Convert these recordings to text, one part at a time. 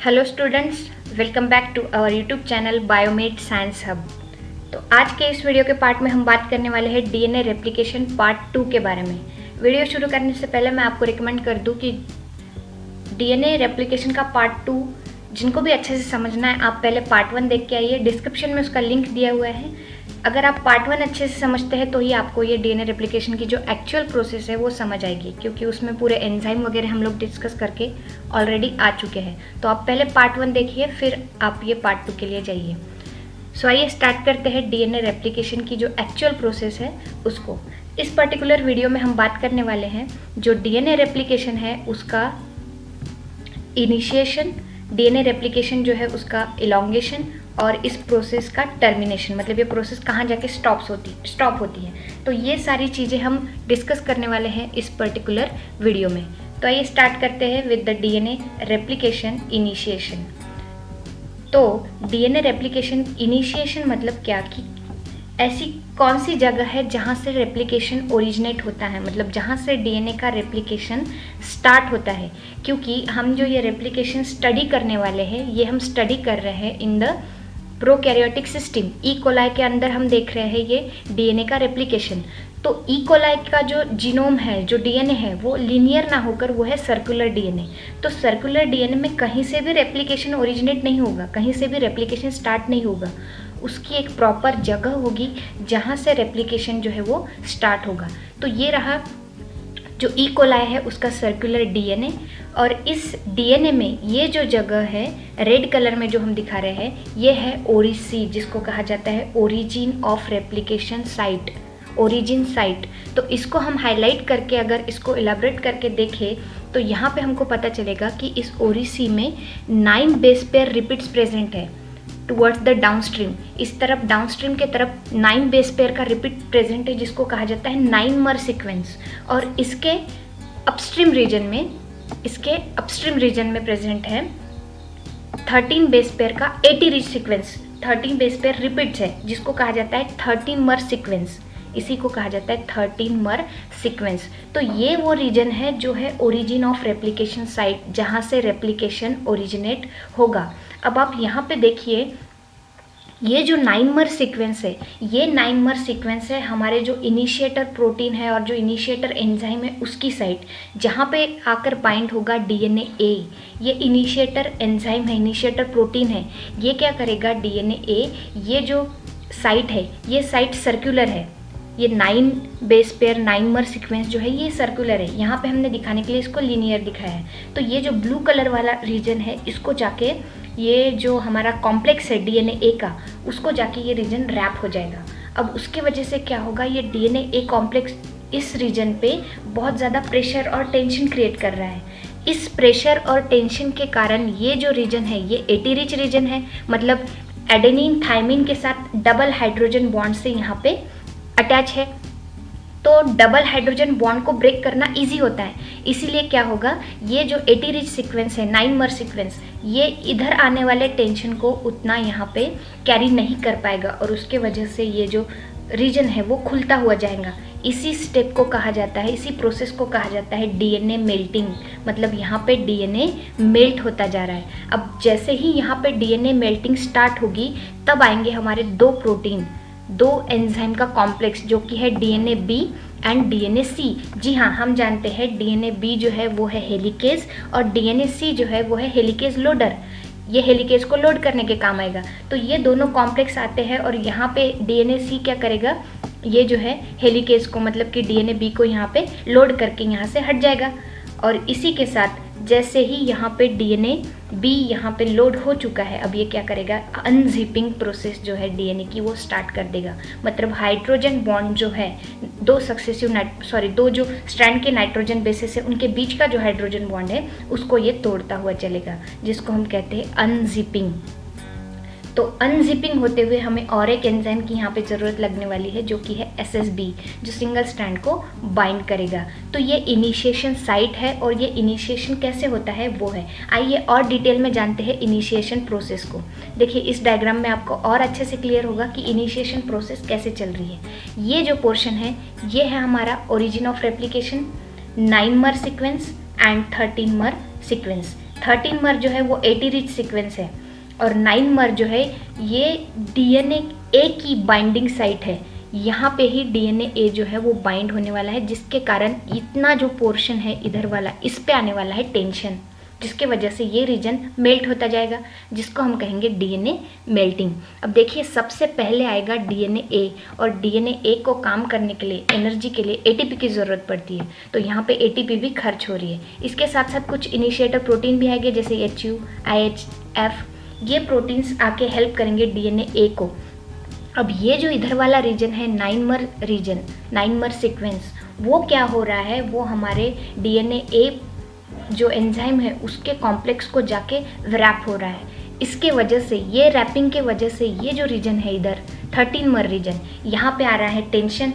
Hello students, welcome back to our YouTube channel Biomed Science Hub. तो आज के इस वीडियो के पार्ट में हम बात करने वाले हैं डीएनए रेप्लिकेशन पार्ट 2 के बारे में। वीडियो शुरू करने से पहले मैं आपको रिकमेंड कर दूं कि डीएनए रेप्लिकेशन का पार्ट 2 जिनको भी अच्छे से समझना है, आप पहले पार्ट 1 देख के आइए। डिस्क्रिप्शन में उसका लिंक दिया हुआ है। अगर आप पार्ट 1 अच्छे से समझते हैं तो ही आपको ये डीएनए रेप्लिकेशन की जो एक्चुअल प्रोसेस है वो समझ आएगी, क्योंकि उसमें पूरे एंजाइम वगैरह हम लोग डिस्कस करके ऑलरेडी आ चुके हैं। तो आप पहले पार्ट 1 देखिए, फिर आप ये पार्ट 2 के लिए जाइए। सो आइए स्टार्ट करते हैं डीएनए रेप्लिकेशन की जो एक्चुअल प्रोसेस है उसको। इस पर्टिकुलर वीडियो में हम बात करने वाले हैं जो डीएनए रेप्लिकेशन है उसका इनिशिएशन, डीएनए रेप्लिकेशन जो है उसका इलॉन्गेशन और इस प्रोसेस का टर्मिनेशन, मतलब ये प्रोसेस कहाँ जाके स्टॉप होती है। तो ये सारी चीज़ें हम डिस्कस करने वाले हैं इस पर्टिकुलर वीडियो में। तो आइए स्टार्ट करते हैं with the DNA replication initiation. तो डीएनए रेप्लिकेशन इनिशिएशन मतलब क्या कि ऐसी कौन सी जगह है जहाँ से रेप्लिकेशन ओरिजिनेट होता है, मतलब जहाँ से डीएनए का रेप्लिकेशन स्टार्ट होता है। क्योंकि हम जो ये रेप्लिकेशन स्टडी करने वाले हैं, ये हम स्टडी कर रहे हैं in the prokaryotic system. E coli के अंदर हम देख रहे हैं ये डीएनए का रेप्लिकेशन। तो ई कोलाई का जो जीनोम है, जो डीएनए है, वो लीनियर ना होकर वो है सर्कुलर डीएनए। तो सर्कुलर डीएनए में कहीं से भी रेप्लिकेशन ओरिजिनेट नहीं होगा, कहीं से भी रेप्लिकेशन स्टार्ट नहीं होगा। उसकी एक प्रॉपर जगह होगी जहाँ से रेप्लिकेशन जो है वो स्टार्ट होगा। तो ये रहा जो ई कोलाई है उसका सर्कुलर डीएनए, और इस डीएनए में ये जो जगह है रेड कलर में जो हम दिखा रहे हैं, ये है ओरिसी, जिसको कहा जाता है origin of replication site, origin site. तो इसको हम हाईलाइट करके अगर इसको इलाबरेट करके देखें तो यहाँ पे हमको पता चलेगा कि इस ओरिसी में 9 बेस पेयर रिपीट्स प्रेजेंट है टुवर्ड्स द डाउनस्ट्रीम। इस तरफ डाउनस्ट्रीम के तरफ 9 बेस पेयर का रिपीट प्रेजेंट है, जिसको कहा जाता है 9 मर सीक्वेंस। और इसके अपस्ट्रीम रीजन में प्रेजेंट है 13 बेस पेयर का 80 rich sequence. 13 base pair repeats है जिसको कहा जाता है 13 मर सीक्वेंस। इसी को कहा जाता है 13 मर सीक्वेंस। तो ये वो रीजन है जो है ओरिजिन ऑफ रेप्लिकेशन साइट, जहाँ से रेप्लिकेशन ओरिजिनेट होगा। अब आप यहाँ पे देखिए, ये जो 9 मर सीक्वेंस है, ये 9 मर सीक्वेंस है हमारे जो इनिशिएटर प्रोटीन है और जो इनिशिएटर एंजाइम है उसकी साइट, जहाँ पे आकर बाइंड होगा डीएनए ए। ये इनिशिएटर एंजाइम है, इनिशिएटर प्रोटीन है। ये क्या करेगा, डीएनए ए, ये जो साइट है ये साइट सर्कुलर है। ये 9 बेस पेयर 9 मर सीक्वेंस जो है ये सर्कुलर है। यहाँ पे हमने दिखाने के लिए इसको लीनियर दिखाया है। तो ये जो ब्लू कलर वाला रीजन है, इसको जाके ये जो हमारा कॉम्प्लेक्स है डीएनए ए का, उसको जाके ये रीजन रैप हो जाएगा। अब उसके वजह से क्या होगा, ये डीएनए ए कॉम्प्लेक्स इस रीजन पे बहुत ज़्यादा प्रेशर और टेंशन क्रिएट कर रहा है। इस प्रेशर और टेंशन के कारण ये जो रीजन है ये एटी रिच रीजन है, मतलब एडेनिन थायमिन के साथ डबल हाइड्रोजन बॉन्ड से यहाँ पे अटैच है। तो डबल हाइड्रोजन बॉन्ड को ब्रेक करना इजी होता है। इसीलिए क्या होगा, ये जो 80 रिच सीक्वेंस है 9 मर सीक्वेंस, ये इधर आने वाले टेंशन को उतना यहाँ पे कैरी नहीं कर पाएगा, और उसके वजह से ये जो रीजन है वो खुलता हुआ जाएगा। इसी स्टेप को कहा जाता है, इसी प्रोसेस को कहा जाता है डीएनए मेल्टिंग। मतलब यहाँ पे डीएनए मेल्ट होता जा रहा है। अब जैसे ही यहाँ पे डीएनए मेल्टिंग स्टार्ट होगी, तब आएंगे हमारे 2 प्रोटीन, 2 एंजाइम का कॉम्प्लेक्स, जो कि है डीएनए बी एंड डीएनए सी। जी हाँ, हम जानते हैं डीएनए बी जो है वो है हेलिकेज और डीएनए सी जो है वो है हेलिकेज लोडर। ये हेलिकेज को लोड करने के काम आएगा। तो ये दोनों कॉम्प्लेक्स आते हैं और यहाँ पे डीएनए सी क्या करेगा, ये जो है हेलिकेज को, मतलब कि डीएनए बी को यहाँ पे लोड करके यहाँ से हट जाएगा। और इसी के साथ जैसे ही यहाँ पे डीएनए बी यहाँ पे लोड हो चुका है, अब ये क्या करेगा, अनजिपिंग प्रोसेस जो है डीएनए की वो स्टार्ट कर देगा। मतलब हाइड्रोजन बॉन्ड जो है, 2 जो स्ट्रैंड के नाइट्रोजन बेसिस है उनके बीच का जो हाइड्रोजन बॉन्ड है उसको ये तोड़ता हुआ चलेगा, जिसको हम कहते हैं अनजिपिंग। तो अनजिपिंग होते हुए हमें और एक एंजाइम की यहाँ पे ज़रूरत लगने वाली है, जो कि है एसएसबी, जो सिंगल स्ट्रैंड को बाइंड करेगा। तो ये इनिशिएशन साइट है, और ये इनिशिएशन कैसे होता है वो है। आइए और डिटेल में जानते हैं इनिशिएशन प्रोसेस को। देखिए इस डायग्राम में आपको और अच्छे से क्लियर होगा कि इनिशिएशन प्रोसेस कैसे चल रही है। ये जो पोर्शन है ये है हमारा ओरिजिन ऑफ रेप्लिकेशन, 9 मर सीक्वेंस एंड 13 मर सीक्वेंस। 13 मर जो है वो 80 रिच सीक्वेंस है, और 9 मर जो है ये डीएनए ए की बाइंडिंग साइट है। यहाँ पे ही डीएनए ए जो है वो बाइंड होने वाला है, जिसके कारण इतना जो पोर्शन है इधर वाला, इस पे आने वाला है टेंशन, जिसके वजह से ये रीजन मेल्ट होता जाएगा, जिसको हम कहेंगे डीएनए मेल्टिंग। अब देखिए, सबसे पहले आएगा डीएनए ए, और डीएनए ए को काम करने के लिए, एनर्जी के लिए एटीपी की ज़रूरत पड़ती है, तो यहाँ पे एटीपी भी खर्च हो रही है। इसके साथ साथ कुछ इनिशिएटर प्रोटीन भी आएंगे, जैसे HU, IHF, ये प्रोटीन्स आके हेल्प करेंगे डीएनए ए को। अब ये जो इधर वाला रीजन है 9 मर रीजन, 9 मर सीक्वेंस, वो क्या हो रहा है, वो हमारे डीएनए ए जो एंजाइम है उसके कॉम्प्लेक्स को जाके रैप हो रहा है। इसके वजह से, ये रैपिंग के वजह से, ये जो रीजन है इधर 13 मर रीजन, यहाँ पे आ रहा है टेंशन,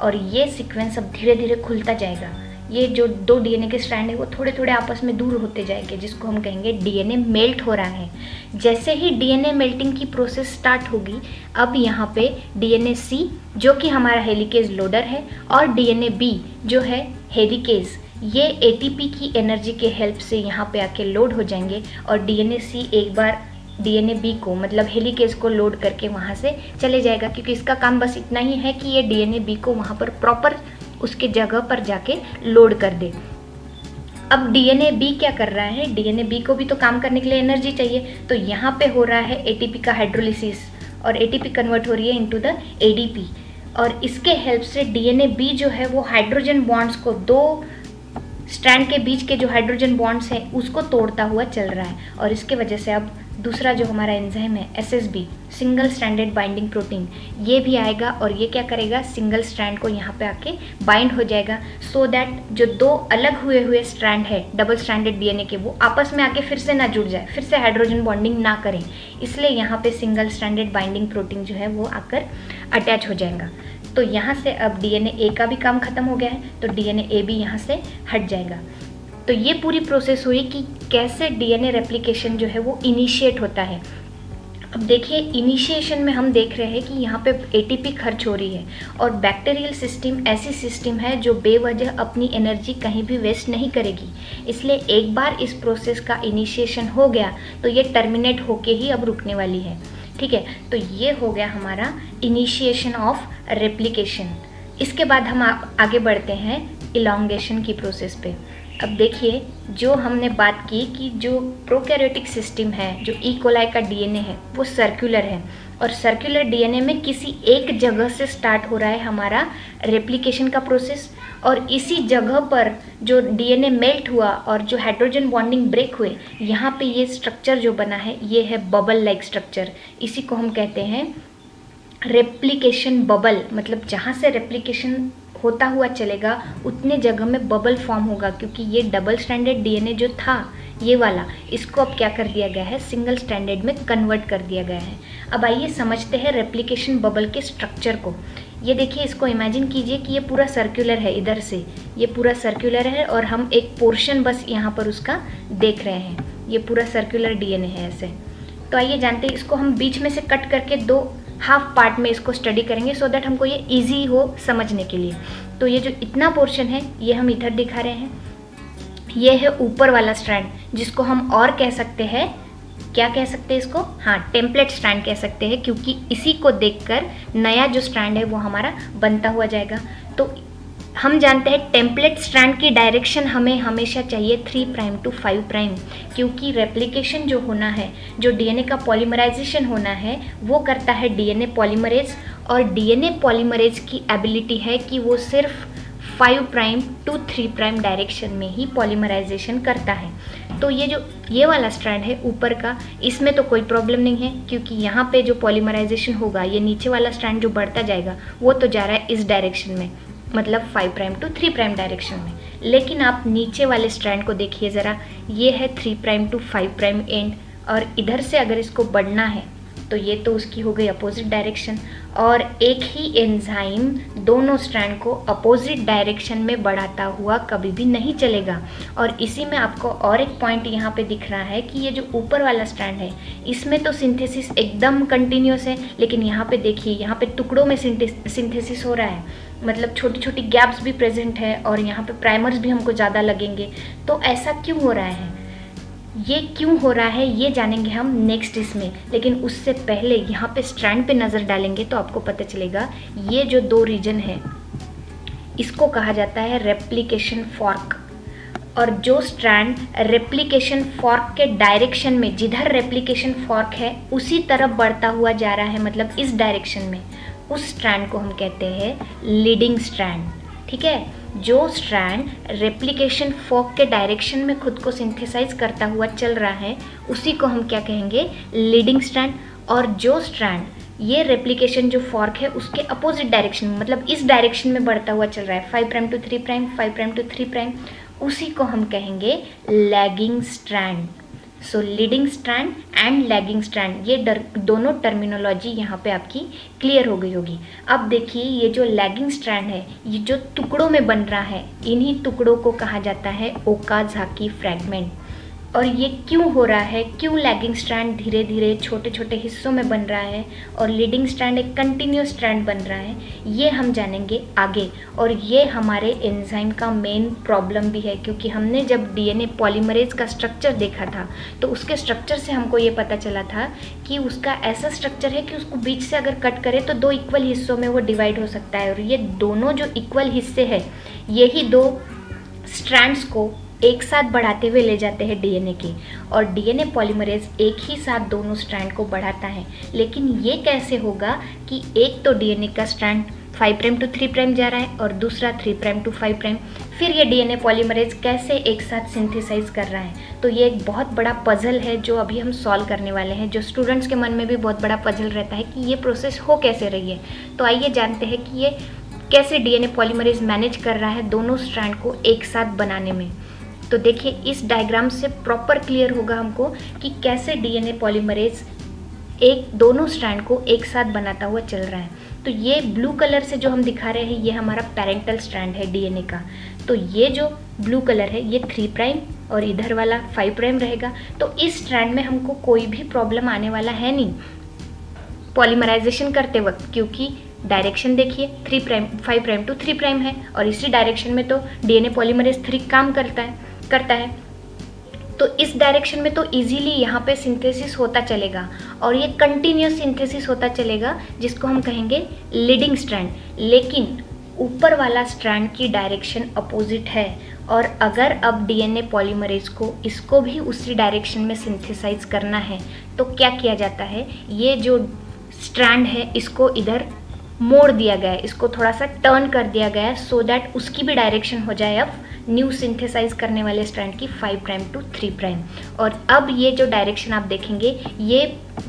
और ये सीक्वेंस अब धीरे धीरे खुलता जाएगा। ये जो दो डीएनए के स्ट्रैंड है वो थोड़े थोड़े आपस में दूर होते जाएंगे, जिसको हम कहेंगे डीएनए मेल्ट हो रहा है। जैसे ही डीएनए मेल्टिंग की प्रोसेस स्टार्ट होगी, अब यहाँ पे डीएनए सी जो कि हमारा हेलिकेज लोडर है, और डीएनए बी जो है हेलिकेज, ये एटीपी की एनर्जी के हेल्प से यहाँ पे आके लोड हो जाएंगे, और डीएनए सी एक बार डीएनए बी को, मतलब हेलिकेज को लोड करके वहाँ से चले जाएगा, क्योंकि इसका काम बस इतना ही है कि ये डीएनए बी को वहाँ पर प्रॉपर उसके जगह पर जाके लोड कर दे। अब डीएनए बी क्या कर रहा है, डीएनए बी को भी तो काम करने के लिए एनर्जी चाहिए, तो यहाँ पे हो रहा है एटीपी का हाइड्रोलिसिस, और एटीपी कन्वर्ट हो रही है इनटू द एडीपी, और इसके हेल्प से डीएनए बी जो है वो हाइड्रोजन बॉन्ड्स को, दो स्ट्रैंड के बीच के जो हाइड्रोजन बॉन्ड्स हैं उसको तोड़ता हुआ चल रहा है, और इसके वजह से अब दूसरा जो हमारा एंजाइम है SSB, single stranded binding protein, ये भी आएगा, और ये क्या करेगा, सिंगल स्ट्रैंड को यहाँ पे आके बाइंड हो जाएगा, सो दैट जो दो अलग हुए हुए स्ट्रैंड है डबल स्ट्रैंडेड डीएनए के, वो आपस में आके फिर से ना जुड़ जाए, फिर से हाइड्रोजन बॉन्डिंग ना करें, इसलिए यहाँ पे सिंगल स्ट्रैंडेड बाइंडिंग प्रोटीन जो है वो आकर अटैच हो जाएगा। तो यहाँ से अब डीएनए ए का भी काम खत्म हो गया है, तो डीएनए ए भी यहाँ से हट जाएगा। तो ये पूरी प्रोसेस हुई कि कैसे डीएनए रेप्लिकेशन जो है वो इनिशिएट होता है। अब देखिए, इनिशिएशन में हम देख रहे हैं कि यहाँ पे एटीपी खर्च हो रही है, और बैक्टीरियल सिस्टम ऐसी सिस्टम है जो बेवजह अपनी एनर्जी कहीं भी वेस्ट नहीं करेगी, इसलिए एक बार इस प्रोसेस का इनिशिएशन हो गया तो ये टर्मिनेट होके ही अब रुकने वाली है। ठीक है, तो ये हो गया हमारा इनिशिएशन ऑफ रेप्लिकेशन। इसके बाद हम आगे बढ़ते हैं इलॉन्गेशन की प्रोसेस पे। अब देखिए, जो हमने बात की कि जो प्रोकैरियोटिक सिस्टम है, जो ई कोलाई का डीएनए है वो सर्कुलर है, और सर्कुलर डीएनए में किसी एक जगह से स्टार्ट हो रहा है हमारा रेप्लिकेशन का प्रोसेस, और इसी जगह पर जो डीएनए मेल्ट हुआ और जो हाइड्रोजन बॉन्डिंग ब्रेक हुए, यहाँ पे ये स्ट्रक्चर जो बना है ये है बबल लाइक स्ट्रक्चर। इसी को हम कहते हैं रेप्लिकेशन बबल, मतलब जहाँ से रेप्लिकेशन होता हुआ चलेगा उतने जगह में बबल फॉर्म होगा, क्योंकि ये डबल स्ट्रैंडेड डीएनए जो था ये वाला, इसको अब क्या कर दिया गया है, सिंगल स्ट्रैंडेड में कन्वर्ट कर दिया गया है। अब आइए समझते हैं रेप्लिकेशन बबल के स्ट्रक्चर को। ये देखिए, इसको इमेजिन कीजिए कि ये पूरा सर्कुलर है, इधर से ये पूरा सर्कुलर है, और हम एक पोर्शन बस यहाँ पर उसका देख रहे हैं, ये पूरा सर्कुलर डीएनए है ऐसे। तो आइए जानते हैं, इसको हम बीच में से कट करके दो हाफ पार्ट में इसको स्टडी करेंगे, सो दैट हमको ये इजी हो समझने के लिए। तो ये जो इतना पोर्शन है ये हम इधर दिखा रहे हैं, ये है ऊपर वाला स्ट्रैंड, जिसको हम और कह सकते हैं, क्या कह सकते हैं इसको, हाँ, टेम्पलेट स्ट्रैंड कह सकते हैं, क्योंकि इसी को देखकर नया जो स्ट्रैंड है वो हमारा बनता हुआ जाएगा। तो हम जानते हैं टेम्पलेट स्ट्रैंड की डायरेक्शन हमें हमेशा चाहिए 3 प्राइम टू 5 प्राइम, क्योंकि रेप्लिकेशन जो होना है, जो डीएनए का पॉलीमराइजेशन होना है, वो करता है डीएनए पॉलीमरेज, और डीएनए पॉलीमरेज की एबिलिटी है कि वो सिर्फ 5 प्राइम टू 3 प्राइम डायरेक्शन में ही पॉलीमराइजेशन करता है। तो ये जो ये वाला स्ट्रैंड है ऊपर का, इसमें तो कोई प्रॉब्लम नहीं है, क्योंकि यहाँ पे जो पॉलीमराइजेशन होगा, ये नीचे वाला स्ट्रैंड जो बढ़ता जाएगा वो तो जा रहा है इस डायरेक्शन में, मतलब 5 प्राइम टू 3 प्राइम डायरेक्शन में। लेकिन आप नीचे वाले स्ट्रैंड को देखिए ज़रा, ये है 3 प्राइम टू 5 प्राइम एंड, और इधर से अगर इसको बढ़ना है तो ये तो उसकी हो गई अपोजिट डायरेक्शन, और एक ही एंजाइम दोनों स्ट्रैंड को अपोजिट डायरेक्शन में बढ़ाता हुआ कभी भी नहीं चलेगा। और इसी में आपको और एक पॉइंट यहाँ पे दिख रहा है कि ये जो ऊपर वाला स्ट्रैंड है, इसमें तो सिंथेसिस एकदम कंटिन्यूस है, लेकिन यहाँ पे देखिए, यहाँ पे टुकड़ों में सिंथेसिस हो रहा है, मतलब छोटी छोटी गैप्स भी प्रेजेंट है, और यहाँ पे प्राइमर्स भी हमको ज़्यादा लगेंगे। तो ऐसा क्यों हो रहा है? ये क्यों हो रहा है ये जानेंगे हम नेक्स्ट इसमें, लेकिन उससे पहले यहाँ पे स्ट्रैंड पे नज़र डालेंगे तो आपको पता चलेगा ये जो दो रीजन है इसको कहा जाता है रेप्लिकेशन फॉर्क। और जो स्ट्रैंड रेप्लिकेशन फॉर्क के डायरेक्शन में, जिधर रेप्लिकेशन फॉर्क है उसी तरफ बढ़ता हुआ जा रहा है, मतलब इस डायरेक्शन में, उस स्ट्रैंड को हम कहते हैं लीडिंग स्ट्रैंड। ठीक है, जो स्ट्रैंड रेप्लिकेशन फॉर्क के डायरेक्शन में खुद को सिंथेसाइज करता हुआ चल रहा है उसी को हम क्या कहेंगे, लीडिंग स्ट्रैंड। और जो स्ट्रैंड ये रेप्लिकेशन जो फॉर्क है उसके अपोजिट डायरेक्शन में, मतलब इस डायरेक्शन में बढ़ता हुआ चल रहा है 5 prime to 3 prime, 5 prime to 3 prime, उसी को हम कहेंगे lagging strand. So leading strand and lagging strand, ये दोनों टर्मिनोलॉजी यहाँ पे आपकी क्लियर हो गई होगी। अब देखिए ये जो लैगिंग स्ट्रैंड है ये जो टुकड़ों में बन रहा है, इन्हीं टुकड़ों को कहा जाता है ओकाज़ाकी फ्रैगमेंट। और ये क्यों हो रहा है, क्यों लैगिंग स्ट्रैंड धीरे धीरे छोटे छोटे हिस्सों में बन रहा है और लीडिंग स्ट्रैंड एक कंटिन्यूस स्ट्रैंड बन रहा है, ये हम जानेंगे आगे। और ये हमारे एंजाइम का मेन प्रॉब्लम भी है, क्योंकि हमने जब डीएनए पॉलीमरेज का स्ट्रक्चर देखा था तो उसके स्ट्रक्चर से हमको ये पता चला था कि उसका ऐसा स्ट्रक्चर है कि उसको बीच से अगर कट करे तो दो इक्वल हिस्सों में वो डिवाइड हो सकता है। और ये दोनों जो इक्वल हिस्से हैं यही दो स्ट्रैंड्स को एक साथ बढ़ाते हुए ले जाते हैं डीएनए के, और डीएनए पॉलीमरेज एक ही साथ दोनों स्ट्रैंड को बढ़ाता है। लेकिन ये कैसे होगा कि एक तो डीएनए का स्ट्रैंड 5 प्राइम टू 3 प्राइम जा रहा है और दूसरा 3 प्राइम टू 5 प्राइम, फिर ये डीएनए पॉलीमरेज कैसे एक साथ सिंथेसाइज कर रहा है। तो ये एक बहुत बड़ा पजल है जो अभी हम सॉल्व करने वाले हैं, जो स्टूडेंट्स के मन में भी बहुत बड़ा पजल रहता है कि ये प्रोसेस हो कैसे रही है। तो आइए जानते हैं कि ये कैसे डीएनए पॉलीमरेज मैनेज कर रहा है दोनों स्ट्रैंड को एक साथ बनाने में। तो देखिए इस डायग्राम से प्रॉपर क्लियर होगा हमको कि कैसे डीएनए पॉलीमरेज एक दोनों स्ट्रैंड को एक साथ बनाता हुआ चल रहा है। तो ये ब्लू कलर से जो हम दिखा रहे हैं ये हमारा पैरेंटल स्ट्रैंड है डीएनए का। तो ये जो ब्लू कलर है ये 3 प्राइम और इधर वाला 5 प्राइम रहेगा। तो इस स्ट्रैंड में हमको कोई भी प्रॉब्लम आने वाला है नहीं पॉलीमराइजेशन करते वक्त, क्योंकि डायरेक्शन देखिए 3 प्राइम 5 प्राइम टू 3 प्राइम है और इसी डायरेक्शन में तो डीएनए पॉलीमरेज 3 काम करता है। तो इस डायरेक्शन में तो इजीली यहाँ पे सिंथेसिस होता चलेगा और ये कंटिन्यूस सिंथेसिस होता चलेगा, जिसको हम कहेंगे लीडिंग स्ट्रैंड। लेकिन ऊपर वाला स्ट्रैंड की डायरेक्शन अपोजिट है, और अगर अब डीएनए पॉलीमरेज को इसको भी उसी डायरेक्शन में सिंथेसाइज करना है तो क्या किया जाता है, ये जो स्ट्रैंड है इसको इधर मोड़ दिया गया है, इसको थोड़ा सा टर्न कर दिया गया है, सो दैट उसकी भी डायरेक्शन हो जाए अब न्यू सिंथेसाइज करने वाले स्ट्रैंड की 5 प्राइम टू 3 प्राइम। और अब ये जो डायरेक्शन आप देखेंगे ये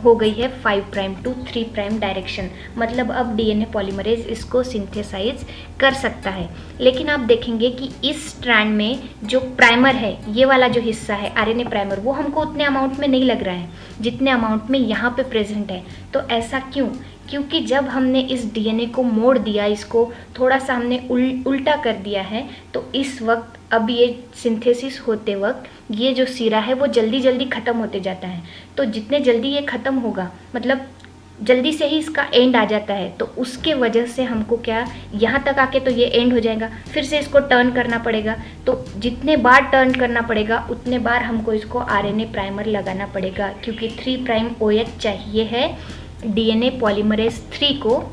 हो गई है 5 प्राइम टू 3 प्राइम डायरेक्शन, मतलब अब डीएनए पॉलीमरेज इसको सिंथेसाइज कर सकता है। लेकिन आप देखेंगे कि इस स्ट्रैंड में जो प्राइमर है, ये वाला जो हिस्सा है आरएनए प्राइमर, वो हमको उतने अमाउंट में नहीं लग रहा है जितने अमाउंट में यहाँ पे प्रेजेंट है। तो ऐसा क्यों? क्योंकि जब हमने इस डीएनए को मोड़ दिया, इसको थोड़ा सा हमने उल्टा कर दिया है, तो इस वक्त अब ये सिंथेसिस होते वक्त ये जो सिरा है वो जल्दी जल्दी ख़त्म होते जाता है। तो जितने जल्दी ये ख़त्म होगा, मतलब जल्दी से ही इसका एंड आ जाता है, तो उसके वजह से हमको क्या, यहाँ तक आके तो ये एंड हो जाएगा, फिर से इसको टर्न करना पड़ेगा। तो जितने बार टर्न करना पड़ेगा उतने बार हमको इसको आरएनए प्राइमर लगाना पड़ेगा, क्योंकि 3 प्राइम OH चाहिए है डीएनए पॉलीमरेज 3 को,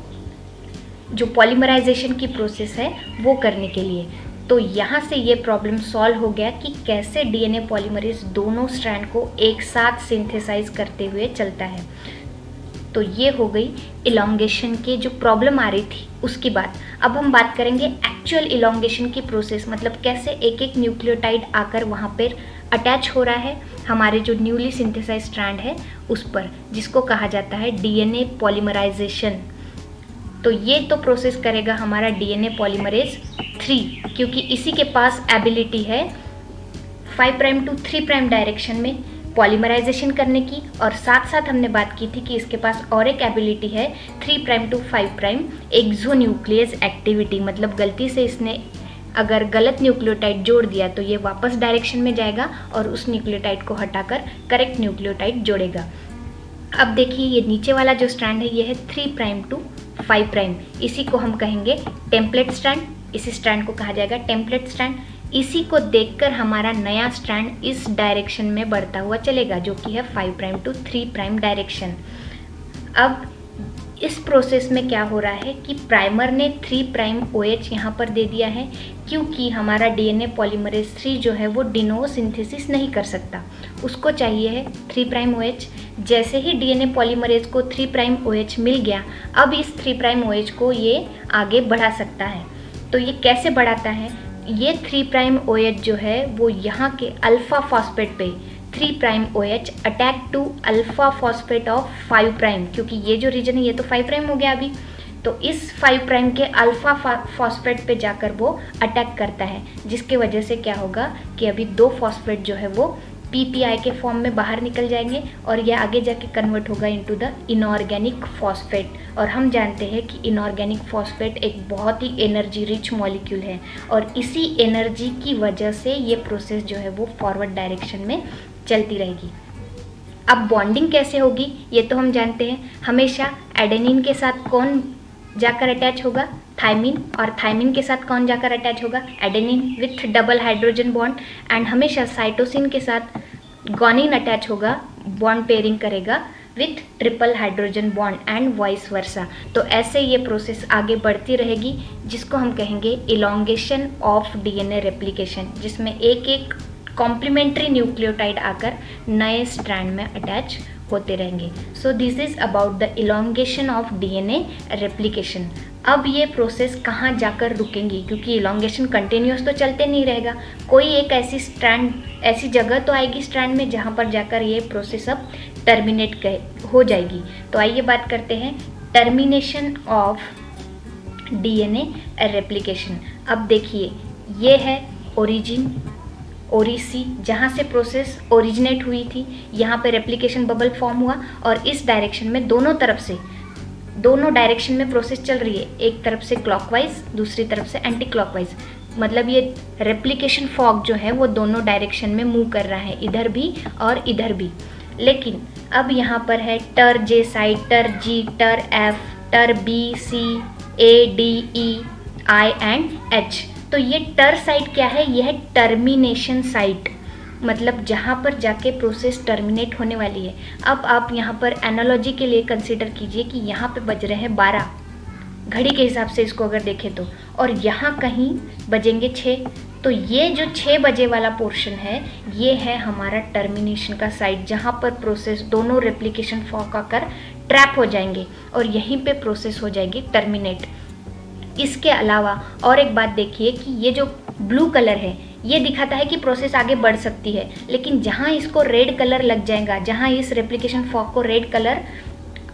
जो पॉलीमराइजेशन की प्रोसेस है वो करने के लिए। तो यहाँ से ये प्रॉब्लम सॉल्व हो गया कि कैसे डीएनए पॉलीमरेज दोनों स्ट्रैंड को एक साथ सिंथेसाइज करते हुए चलता है। तो ये हो गई इलॉन्गेशन की जो प्रॉब्लम आ रही थी उसकी बात। अब हम बात करेंगे एक्चुअल इलॉन्गेशन की प्रोसेस, मतलब कैसे एक एक न्यूक्लियोटाइड आकर वहाँ पर अटैच हो रहा है हमारे जो न्यूली सिंथेसाइज स्ट्रैंड है उस पर, जिसको कहा जाता है डीएनए पॉलीमराइजेशन। तो ये तो प्रोसेस करेगा हमारा डीएनए पॉलीमरेज 3, क्योंकि इसी के पास एबिलिटी है 5 प्राइम टू 3 प्राइम डायरेक्शन में पॉलीमराइजेशन करने की, और साथ साथ हमने बात की थी कि इसके पास और एक एबिलिटी है 3 prime to 5 prime exonuclease activity, मतलब गलती से इसने अगर गलत न्यूक्लियोटाइड जोड़ दिया तो ये वापस डायरेक्शन में जाएगा और उस न्यूक्लियोटाइड को हटाकर करेक्ट न्यूक्लियोटाइड जोड़ेगा। अब देखिए ये नीचे वाला जो स्ट्रैंड है ये है 3 प्राइम टू 5 प्राइम, इसी को हम कहेंगे टेम्पलेट स्ट्रैंड। इसी स्ट्रैंड को कहा जाएगा टेम्पलेट स्ट्रैंड। इसी को देखकर हमारा नया स्ट्रैंड इस डायरेक्शन में बढ़ता हुआ चलेगा, जो कि है 5 प्राइम टू 3 प्राइम डायरेक्शन। अब इस प्रोसेस में क्या हो रहा है कि प्राइमर ने 3 प्राइम OH यहाँ पर दे दिया है, क्योंकि हमारा DNA पॉलीमरेज 3 जो है वो डिनोवो सिंथेसिस नहीं कर सकता, उसको चाहिए है 3 प्राइम OH। जैसे ही DNA पॉलीमरेज को 3 प्राइम OH मिल गया, अब इस 3 प्राइम OH को ये आगे बढ़ा सकता है। तो ये कैसे बढ़ाता है, ये 3 प्राइम OH जो है वो यहाँ के अल्फा फॉस्फेट पे 3 prime OH attack to alpha phosphate of 5 prime, क्योंकि ये जो रीजन है ये तो 5 प्राइम हो गया अभी, तो इस 5 प्राइम के अल्फा फॉस्फेट पे जाकर वो अटैक करता है, जिसके वजह से क्या होगा कि अभी 2 फॉस्फेट जो है वो PPI के फॉर्म में बाहर निकल जाएंगे और ये आगे जाके कन्वर्ट होगा इनटू द इनऑर्गेनिक फॉस्फेट। और हम जानते हैं कि इनऑर्गेनिक फॉस्फेट एक बहुत ही एनर्जी रिच मॉलिक्यूल है, और इसी एनर्जी की वजह से ये प्रोसेस जो है वो फॉरवर्ड डायरेक्शन में चलती रहेगी। अब बॉन्डिंग कैसे होगी ये तो हम जानते हैं, हमेशा एडेनिन के साथ कौन जाकर अटैच होगा, थायमिन, और थायमिन के साथ कौन जाकर अटैच होगा, adenine with double hydrogen bond. And हमेशा साइटोसिन के साथ गुआनिन अटैच होगा, बॉन्ड पेयरिंग करेगा with triple hydrogen bond and vice versa. तो ऐसे ये प्रोसेस आगे बढ़ती रहेगी, जिसको हम कहेंगे इलोंगेशन ऑफ DNA रेप्लिकेशन, जिसमें एक एक कॉम्प्लीमेंट्री न्यूक्लियोटाइड आकर नए स्ट्रैंड में अटैच होते रहेंगे। So this is about the elongation of DNA replication. अब ये प्रोसेस कहाँ जाकर रुकेंगी, क्योंकि इलोंगेशन कंटिन्यूस तो चलते नहीं रहेगा, कोई एक ऐसी स्ट्रैंड, ऐसी जगह तो आएगी स्ट्रैंड में जहाँ पर जाकर ये प्रोसेस अब टर्मिनेट हो जाएगी। तो आइए बात करते हैं टर्मिनेशन ऑफ DNA रेप्लिकेशन। अब देखिए ये है ओरिजिन, ओरिसी, जहाँ से प्रोसेस ओरिजिनेट हुई थी, यहाँ पे रेप्लिकेशन बबल फॉर्म हुआ और इस डायरेक्शन में दोनों डायरेक्शन में प्रोसेस चल रही है, एक तरफ से क्लॉकवाइज दूसरी तरफ से एंटी क्लॉकवाइज, मतलब ये रेप्लिकेशन फॉग जो है वो दोनों डायरेक्शन में मूव कर रहा है, इधर भी और इधर भी। लेकिन अब यहाँ पर है टर J साइड, टर G, टर F, टर B, C, A, D, E, I and H। तो ये टर साइट क्या है, यह है टर्मिनेशन साइट, मतलब जहाँ पर जाके प्रोसेस टर्मिनेट होने वाली है। अब आप यहाँ पर एनालॉजी के लिए कंसीडर कीजिए कि यहाँ पे बज रहे हैं 12 घड़ी के हिसाब से इसको अगर देखें तो, और यहाँ कहीं बजेंगे 6, तो ये जो 6 बजे वाला पोर्शन है ये है हमारा टर्मिनेशन का साइट, जहाँ पर प्रोसेस दोनों रेप्लिकेशन फॉक आकर ट्रैप हो जाएंगे और यहीं पे प्रोसेस हो जाएगी टर्मिनेट। इसके अलावा और एक बात देखिए कि ये जो ब्लू कलर है ये दिखाता है कि प्रोसेस आगे बढ़ सकती है, लेकिन जहाँ इसको रेड कलर लग जाएगा, जहाँ इस रेप्लिकेशन फॉक को रेड कलर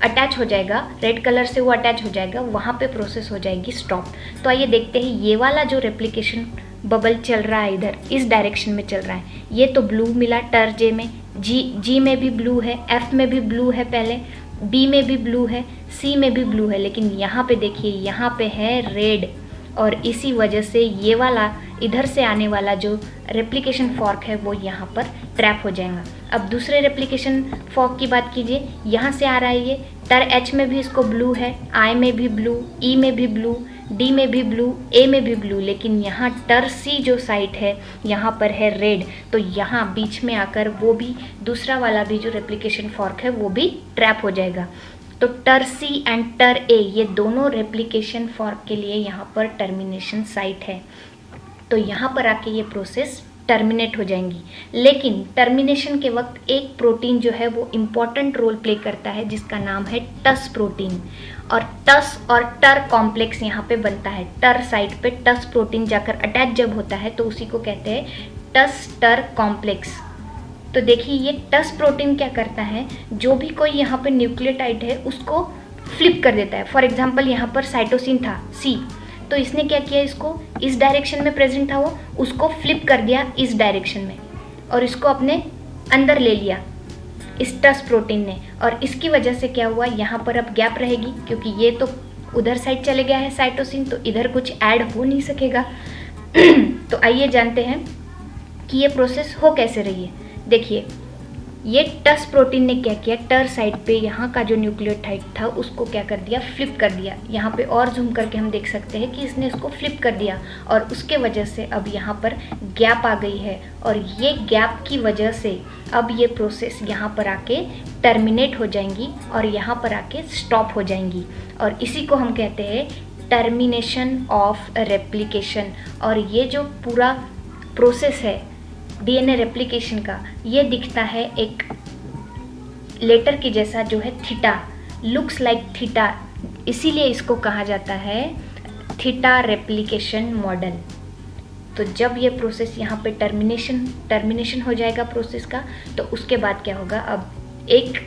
अटैच हो जाएगा, रेड कलर से वो अटैच हो जाएगा, वहाँ पे प्रोसेस हो जाएगी स्टॉप। तो आइए देखते हैं ये वाला जो रेप्लिकेशन बबल चल रहा है इधर इस डायरेक्शन में चल रहा है, ये तो ब्लू मिला टर J में, जी में भी ब्लू है, F में भी ब्लू है, पहले B में भी ब्लू है, C में भी ब्लू है, लेकिन यहाँ पे देखिए यहाँ पे है रेड, और इसी वजह से ये वाला इधर से आने वाला जो रेप्लिकेशन फॉर्क है वो यहाँ पर ट्रैप हो जाएगा। अब दूसरे रेप्लिकेशन फॉर्क की बात कीजिए, यहाँ से आ रहा है ये टर H में भी इसको ब्लू है, I में भी ब्लू, E में भी ब्लू, D में भी ब्लू, A में भी ब्लू, लेकिन यहाँ टर C जो साइट है यहाँ पर है रेड, तो यहाँ बीच में आकर वो भी दूसरा वाला भी जो रेप्लिकेशन फॉर्क है वो भी ट्रैप हो जाएगा। तो टर C एंड टर A ये दोनों रेप्लिकेशन फॉर्क के लिए यहाँ पर टर्मिनेशन साइट है, तो यहाँ पर आके ये प्रोसेस टर्मिनेट हो जाएंगी। लेकिन टर्मिनेशन के वक्त एक प्रोटीन जो है वो इम्पॉर्टेंट रोल प्ले करता है, जिसका नाम है टस प्रोटीन, और टस और टर कॉम्प्लेक्स यहाँ पे बनता है। टर साइट पे टस प्रोटीन जाकर अटैच जब होता है तो उसी को कहते हैं टस टर कॉम्प्लेक्स। तो देखिए ये टस प्रोटीन क्या करता है, जो भी कोई यहाँ पे न्यूक्लियोटाइड है उसको फ्लिप कर देता है। फॉर एग्जाम्पल यहाँ पर साइटोसिन था C, तो इसने क्या किया, इसको इस डायरेक्शन में प्रेजेंट था वो, उसको फ्लिप कर दिया इस डायरेक्शन में और इसको अपने अंदर ले लिया इस टस प्रोटीन ने, और इसकी वजह से क्या हुआ, यहाँ पर अब गैप रहेगी क्योंकि ये तो उधर साइड चले गया है साइटोसिन, तो इधर कुछ ऐड हो नहीं सकेगा। तो आइए जानते हैं कि ये प्रोसेस हो कैसे रही है। देखिए ये टस प्रोटीन ने क्या किया, टर साइड पे यहाँ का जो न्यूक्लियोटाइड था उसको क्या कर दिया, फ्लिप कर दिया। यहाँ पे और जूम करके हम देख सकते हैं कि इसने इसको फ्लिप कर दिया और उसके वजह से अब यहाँ पर गैप आ गई है और ये गैप की वजह से अब ये प्रोसेस यहाँ पर आके टर्मिनेट हो जाएंगी और यहाँ पर आके स्टॉप हो जाएंगी और इसी को हम कहते हैं टर्मिनेशन ऑफ रेप्लिकेशन। और ये जो पूरा प्रोसेस है डीएनए रेप्लिकेशन का, ये दिखता है एक लेटर की जैसा जो है थीटा, लुक्स लाइक थीटा, इसीलिए इसको कहा जाता है थीटा रेप्लिकेशन मॉडल। तो जब ये प्रोसेस यहाँ पे टर्मिनेशन हो जाएगा प्रोसेस का, तो उसके बाद क्या होगा, अब एक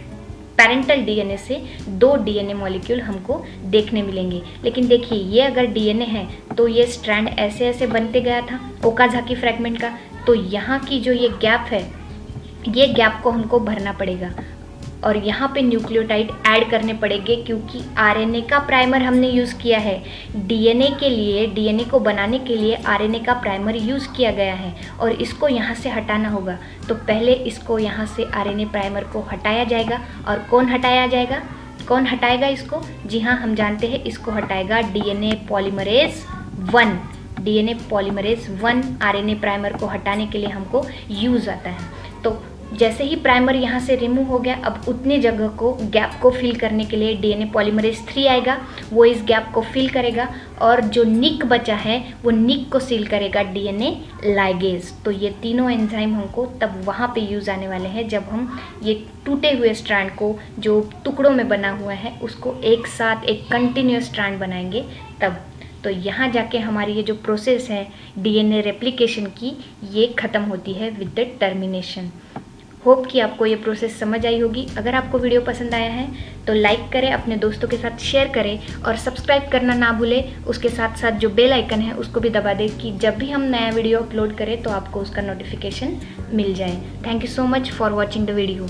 पैरेंटल डीएनए से 2 डीएनए मॉलिक्यूल हमको देखने मिलेंगे। लेकिन देखिए ये अगर डीएनए है तो ये स्ट्रैंड ऐसे ऐसे बनते गया था ओकाज़ाकी फ्रैगमेंट का, तो यहाँ की जो ये गैप है, ये गैप को हमको भरना पड़ेगा और यहाँ पे न्यूक्लियोटाइड ऐड करने पड़ेंगे क्योंकि आरएनए का प्राइमर हमने यूज़ किया है। डीएनए के लिए, डीएनए को बनाने के लिए आरएनए का प्राइमर यूज़ किया गया है और इसको यहाँ से हटाना होगा। तो पहले इसको यहाँ से आरएनए प्राइमर को हटाया जाएगा। और कौन हटाएगा इसको? जी हाँ, हम जानते हैं, इसको हटाएगा DNA polymerase 1। DNA polymerase 1 RNA primer को हटाने के लिए हमको यूज़ आता है। तो जैसे ही प्राइमर यहाँ से रिमूव हो गया, अब उतने जगह को, गैप को फिल करने के लिए डीएनए पॉलीमरेज 3 आएगा, वो इस गैप को फिल करेगा और जो निक बचा है वो निक को सील करेगा डीएनए लाइगेज। तो ये तीनों एंजाइम हमको तब वहाँ पे यूज़ आने वाले हैं जब हम ये टूटे हुए स्ट्रैंड को, जो टुकड़ों में बना हुआ है, उसको एक साथ एक कंटिन्यूस स्ट्रैंड बनाएंगे तब। तो यहाँ जाके हमारी ये जो प्रोसेस है डीएनए रेप्लिकेशन की, ये ख़त्म होती है विद द टर्मिनेशन। होप कि आपको ये प्रोसेस समझ आई होगी। अगर आपको वीडियो पसंद आया है तो लाइक करें, अपने दोस्तों के साथ शेयर करें और सब्सक्राइब करना ना भूलें। उसके साथ साथ जो बेल आइकन है उसको भी दबा दें कि जब भी हम नया वीडियो अपलोड करें तो आपको उसका नोटिफिकेशन मिल जाए। Thank you so much for watching the video.